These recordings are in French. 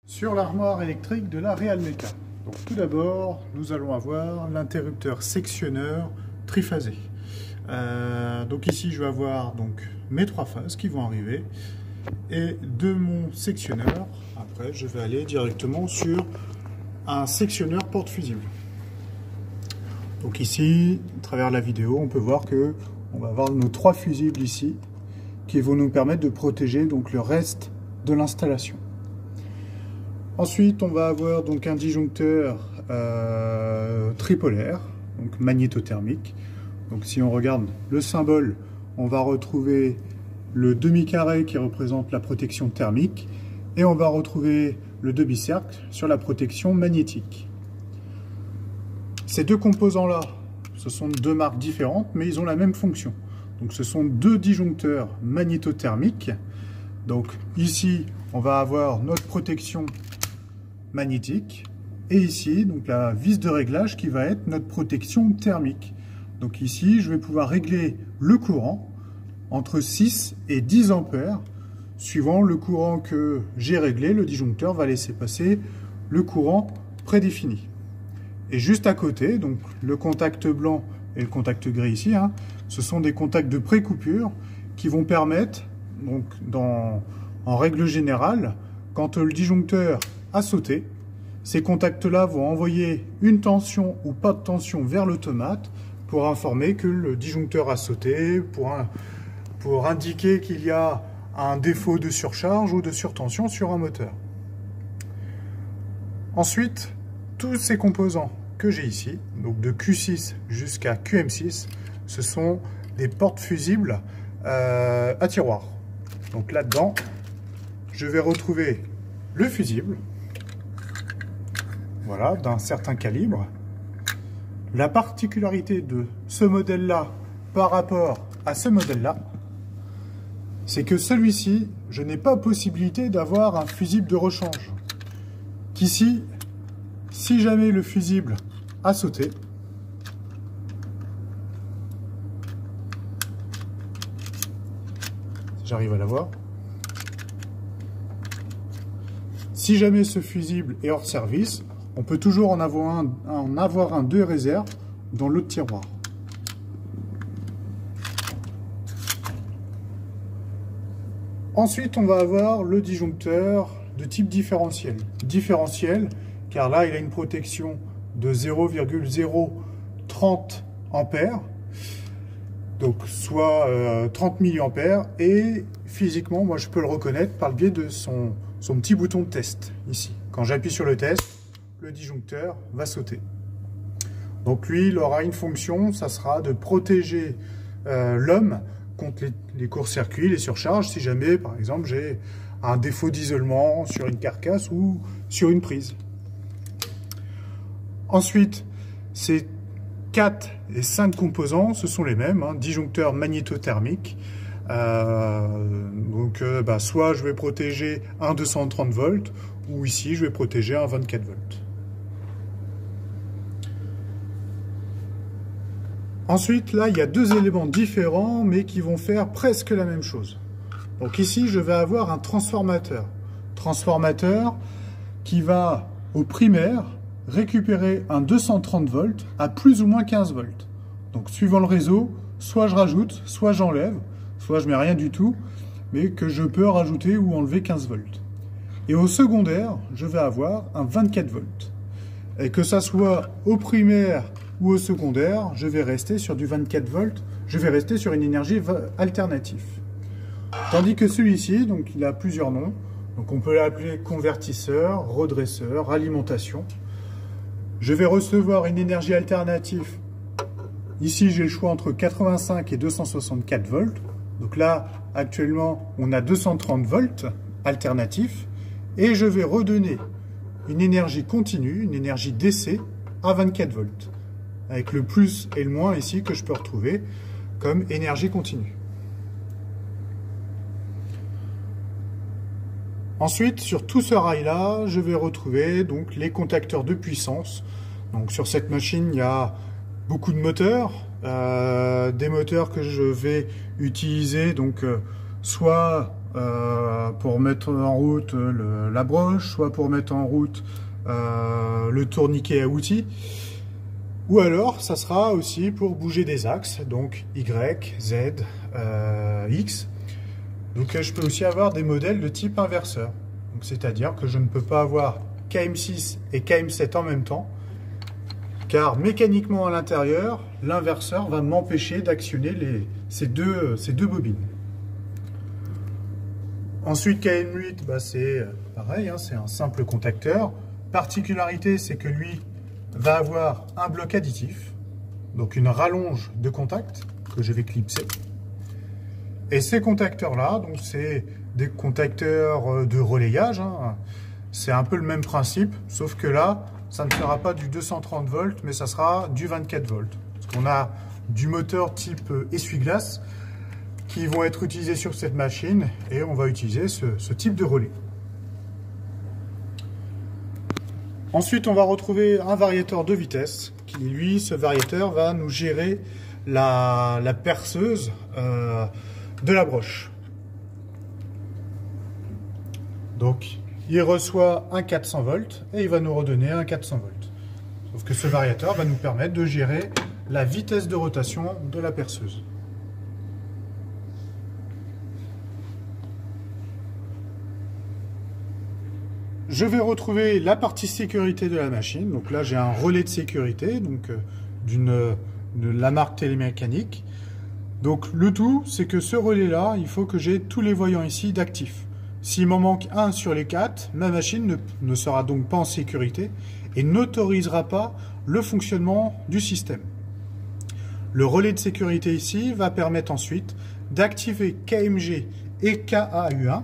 Sur l'armoire électrique de la Realmeka. Donc tout d'abord, nous allons avoir l'interrupteur sectionneur triphasé. Donc ici, je vais avoir donc mes 3 phases qui vont arriver. Et de mon sectionneur, après, je vais aller directement sur un sectionneur porte fusible. Donc ici, à travers la vidéo, on peut voir que on va avoir nos 3 fusibles ici qui vont nous permettre de protéger donc le reste de l'installation. Ensuite, on va avoir donc un disjoncteur tripolaire, donc magnétothermique. Donc si on regarde le symbole, on va retrouver le demi-carré qui représente la protection thermique et on va retrouver le demi-cercle sur la protection magnétique. Ces deux composants-là, ce sont 2 marques différentes, mais ils ont la même fonction. Donc ce sont 2 disjoncteurs magnétothermiques. Donc ici, on va avoir notre protection magnétique et ici donc la vis de réglage qui va être notre protection thermique. Donc ici je vais pouvoir régler le courant entre 6 et 10 ampères suivant le courant que j'ai réglé. Le disjoncteur va laisser passer le courant prédéfini. Et juste à côté, donc le contact blanc et le contact gris ici, ce sont des contacts de précoupure qui vont permettre, donc en règle générale, quand le disjoncteur a sauté, ces contacts-là vont envoyer une tension ou pas de tension vers l'automate pour informer que le disjoncteur a sauté, pour indiquer qu'il y a un défaut de surcharge ou de surtension sur un moteur. Ensuite, tous ces composants que j'ai ici, donc de Q6 jusqu'à QM6, ce sont des portes fusibles à tiroir. Donc là-dedans, je vais retrouver le fusible, voilà, d'un certain calibre. La particularité de ce modèle-là par rapport à ce modèle-là, c'est que celui-ci, je n'ai pas possibilité d'avoir un fusible de rechange. Qu'ici, si jamais le fusible a sauté, si j'arrive à l'avoir, si jamais ce fusible est hors service, on peut toujours en avoir un de réserve dans l'autre tiroir. Ensuite, on va avoir le disjoncteur de type différentiel. Différentiel, car là, il a une protection de 0,030 ampères, donc soit 30 milliampères, et physiquement, moi, je peux le reconnaître par le biais de son petit bouton de test, ici. Quand j'appuie sur le test, le disjoncteur va sauter. Donc lui, il aura une fonction, ça sera de protéger l'homme contre les courts-circuits, les surcharges, si jamais, par exemple, j'ai un défaut d'isolement sur une carcasse ou sur une prise. Ensuite, ces 4 et 5 composants, ce sont les mêmes, disjoncteur magnétothermique. Soit je vais protéger un 230 volts, ou ici, je vais protéger un 24 volts. Ensuite, là, il y a 2 éléments différents, mais qui vont faire presque la même chose. Donc ici, je vais avoir un transformateur. Transformateur qui va, au primaire, récupérer un 230 volts à plus ou moins 15 volts. Donc, suivant le réseau, soit je rajoute, soit j'enlève, soit je mets rien du tout, mais que je peux rajouter ou enlever 15 volts. Et au secondaire, je vais avoir un 24 volts. Et que ça soit au primaire ou au secondaire, je vais rester sur du 24 volts, je vais rester sur une énergie alternative. Tandis que celui-ci, donc il a plusieurs noms, donc on peut l'appeler convertisseur, redresseur, alimentation. Je vais recevoir une énergie alternative. Ici, j'ai le choix entre 85 et 264 volts. Donc là, actuellement, on a 230 volts alternatifs. Et je vais redonner une énergie continue, une énergie DC à 24 volts. Avec le plus et le moins ici que je peux retrouver comme énergie continue. Ensuite, sur tout ce rail-là, je vais retrouver donc les contacteurs de puissance. Donc sur cette machine, il y a beaucoup de moteurs, des moteurs que je vais utiliser donc soit pour mettre en route la broche, soit pour mettre en route le tourniquet à outils, ou alors ça sera aussi pour bouger des axes, donc Y, Z, X. Donc je peux aussi avoir des modèles de type inverseur, c'est-à-dire que je ne peux pas avoir KM6 et KM7 en même temps, car mécaniquement à l'intérieur, l'inverseur va m'empêcher d'actionner ces deux bobines. Ensuite, KM8, bah, c'est pareil, hein, c'est un simple contacteur. Particularité, c'est que lui va avoir un bloc additif, donc une rallonge de contact que je vais clipser. Et ces contacteurs-là, donc c'est des contacteurs de relayage, hein. C'est un peu le même principe, sauf que là, ça ne sera pas du 230 volts, mais ça sera du 24 volts. Parce qu'on a du moteur type essuie-glace qui vont être utilisés sur cette machine et on va utiliser ce type de relais. Ensuite, on va retrouver un variateur de vitesse qui, lui, ce variateur va nous gérer la perceuse de la broche. Donc, il reçoit un 400 volts et il va nous redonner un 400 volts. Sauf que ce variateur va nous permettre de gérer la vitesse de rotation de la perceuse. Je vais retrouver la partie sécurité de la machine. Donc là, j'ai un relais de sécurité donc de la marque Télémécanique. Donc le tout, c'est que ce relais-là, il faut que j'ai tous les voyants ici d'actifs. S'il m'en manque un sur les 4, ma machine ne sera donc pas en sécurité et n'autorisera pas le fonctionnement du système. Le relais de sécurité ici va permettre ensuite d'activer KMG et KAU1,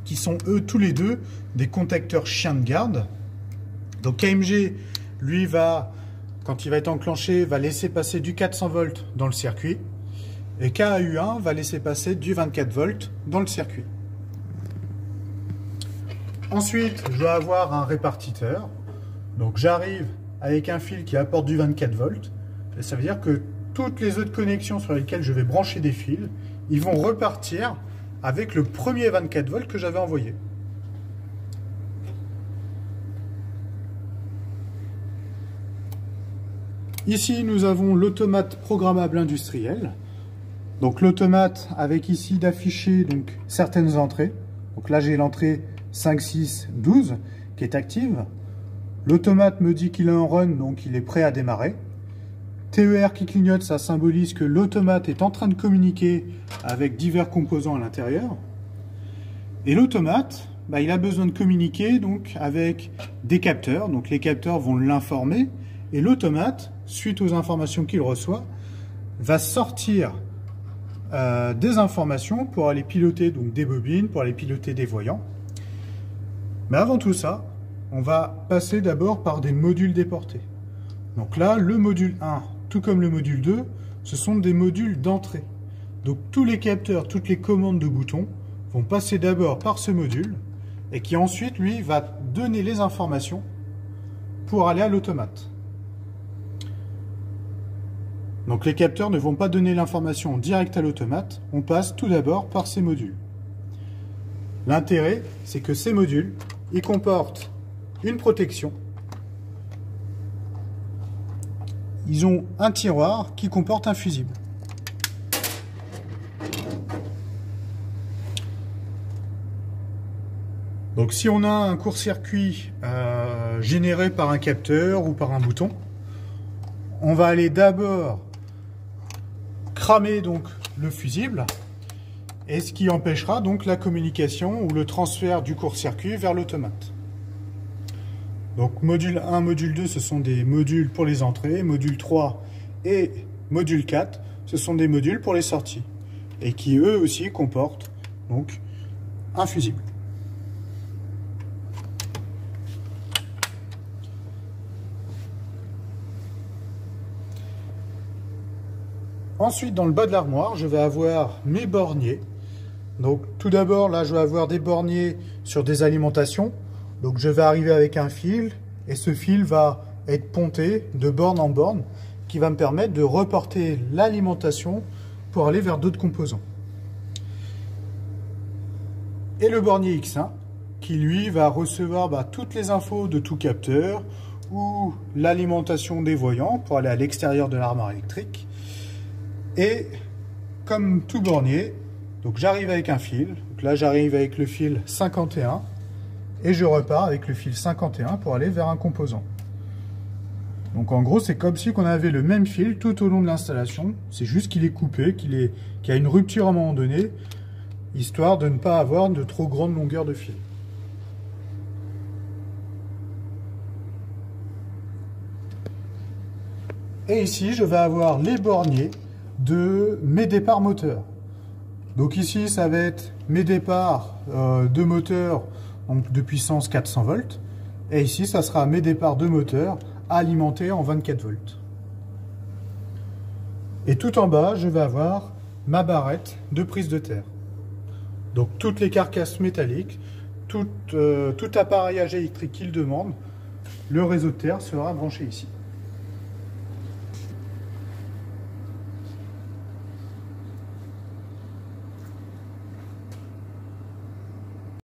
qui sont eux tous les deux des contacteurs chien de garde. Donc KMG, lui, quand il va être enclenché, va laisser passer du 400 volts dans le circuit. Et KAU1 va laisser passer du 24 volts dans le circuit. Ensuite, je dois avoir un répartiteur. Donc j'arrive avec un fil qui apporte du 24 volts. Et ça veut dire que toutes les autres connexions sur lesquelles je vais brancher des fils, ils vont repartir avec le premier 24 volts que j'avais envoyé. Ici, nous avons l'automate programmable industriel. Donc l'automate avec ici d'afficher donc certaines entrées. Donc là, j'ai l'entrée 5, 6, 12 qui est active. L'automate me dit qu'il est en run, donc il est prêt à démarrer. TER qui clignote, ça symbolise que l'automate est en train de communiquer avec divers composants à l'intérieur. Et l'automate, il a besoin de communiquer donc avec des capteurs. Donc les capteurs vont l'informer. Et l'automate, suite aux informations qu'il reçoit, va sortir des informations pour aller piloter donc des bobines, pour aller piloter des voyants. Mais avant tout ça, on va passer d'abord par des modules déportés. Donc là, le module 1, tout comme le module 2, ce sont des modules d'entrée. Donc tous les capteurs, toutes les commandes de boutons vont passer d'abord par ce module et qui ensuite, lui, va donner les informations pour aller à l'automate. Donc les capteurs ne vont pas donner l'information direct à l'automate, on passe tout d'abord par ces modules. L'intérêt, c'est que ces modules, ils comportent une protection. Ils ont un tiroir qui comporte un fusible. Donc si on a un court-circuit généré par un capteur ou par un bouton, on va aller d'abord cramer donc le fusible, et ce qui empêchera donc la communication ou le transfert du court-circuit vers l'automate. Donc module 1, module 2, ce sont des modules pour les entrées, module 3 et module 4, ce sont des modules pour les sorties, et qui eux aussi comportent donc un fusible. Ensuite, dans le bas de l'armoire, je vais avoir mes borniers. Donc tout d'abord, là, je vais avoir des borniers sur des alimentations. Donc je vais arriver avec un fil et ce fil va être ponté de borne en borne qui va me permettre de reporter l'alimentation pour aller vers d'autres composants. Et le bornier X1 qui lui va recevoir toutes les infos de tout capteur ou l'alimentation des voyants pour aller à l'extérieur de l'armoire électrique. Et comme tout bornier, donc j'arrive avec un fil. Donc là j'arrive avec le fil 51 et je repars avec le fil 51 pour aller vers un composant. Donc en gros c'est comme si on avait le même fil tout au long de l'installation. C'est juste qu'il est coupé, qu'il y a une rupture à un moment donné, histoire de ne pas avoir de trop grande longueur de fil. Et ici, je vais avoir les borniers de mes départs moteurs. Donc ici, ça va être mes départs de moteur donc de puissance 400 volts. Et ici, ça sera mes départs de moteur alimentés en 24 volts. Et tout en bas, je vais avoir ma barrette de prise de terre. Donc toutes les carcasses métalliques, tout appareillage électrique qu'il demande, le réseau de terre sera branché ici.